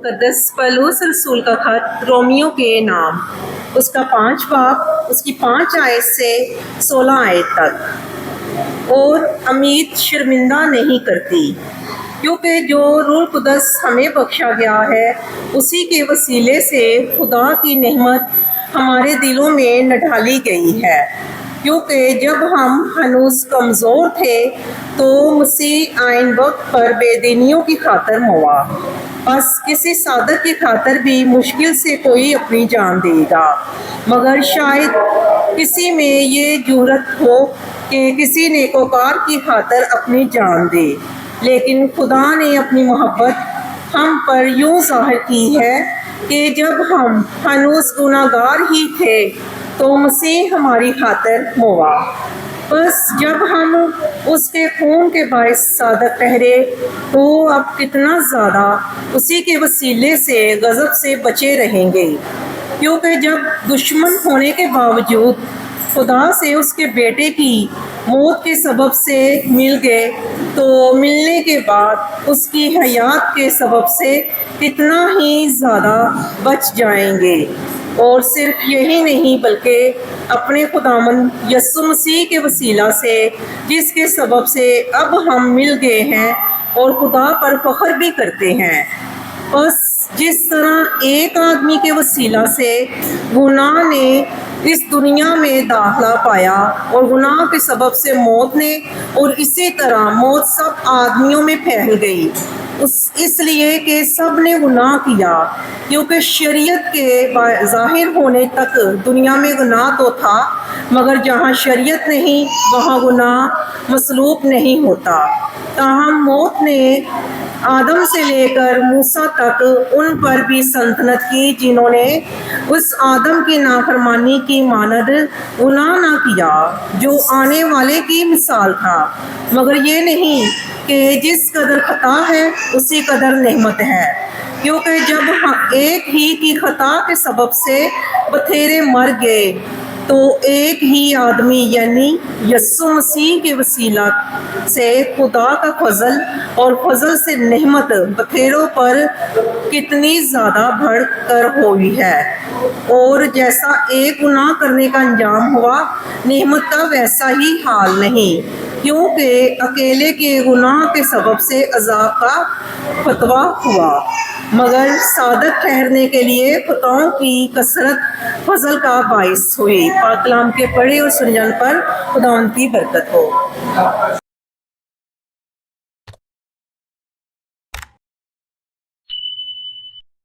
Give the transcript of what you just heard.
मुक़द्दस पौलुस रसूल का ख़त रोमियो के नाम, उसका 5 बाब, उसकी 5 आयत से 16 आयत तक। और उम्मीद शर्मिंदा नहीं करती, क्योंकि जो रूह कुदस हमें बख्शा गया है उसी के वसीले से खुदा की नेमत हमारे दिलों में न ढाली गई है। क्योंकि जब हम हनूस कमज़ोर थे तो मसीह आइन वक्त पर बेदीनियों की खातर हुआ। बस किसी सादक की खातर भी मुश्किल से कोई अपनी जान देगा, मगर शायद किसी में ये जुर्रत हो कि किसी नेकोकार की खातर अपनी जान दे। लेकिन खुदा ने अपनी मोहब्बत हम पर यूँ ज़ाहिर की है कि जब हम हनूस गुनाहगार ही थे तो मसीह हमारी खातर हुआ। बस जब हम उसके खून के बायस सादक ठहरे तो अब कितना ज़्यादा उसी के वसीले से गज़ब से बचे रहेंगे। क्योंकि जब दुश्मन होने के बावजूद खुदा से उसके बेटे की मौत के सबब से मिल गए तो मिलने के बाद उसकी हयात के सबब से कितना ही ज़्यादा बच जाएंगे। और सिर्फ यही नहीं बल्कि अपने खुदावंद यीशु मसीह के वसीला से, जिसके सबब से अब हम मिल गए हैं और खुदा पर फख्र भी करते हैं। बस जिस तरह एक आदमी के वसीला से गुनाह ने इस दुनिया में दाखिला पाया और गुनाह के सबब से मौत ने, और इसी तरह मौत सब आदमियों में फैल गई, इसलिए कि सब ने गुनाह किया। क्योंकि शरीयत के ज़ाहिर होने तक दुनिया में गुनाह तो था, मगर जहाँ शरीयत नहीं वहाँ गुनाह मसलूब नहीं होता। ताहम मौत ने आदम से लेकर मूसा तक उन पर भी सल्तनत की जिन्होंने उस आदम की नाफरमानी की मानद गुनाह ना किया जो आने वाले की मिसाल था। मगर ये नहीं कि जिस कदर खता है उसी कदर नेमत है। क्योंकि जब हम एक ही की खता के सबब से बथेरे मर गए तो एक ही आदमी यानी यीशु मसीह के वसीला से खुदा का फजल और फजल से नेमत बथेरों पर कितनी ज़्यादा बढ़ कर हुई है। और जैसा एक गुनाह करने का अंजाम हुआ, नेमत का वैसा ही हाल नहीं। क्योंकि अकेले के गुनाह के सबब से अज़ाब का फतवा हुआ, मगर सादक ठहरने के लिए खताओं की कसरत फजल का बाइस हुई। पाक कलाम के पढ़े और सुनने पर खुदावंद की बरकत हो।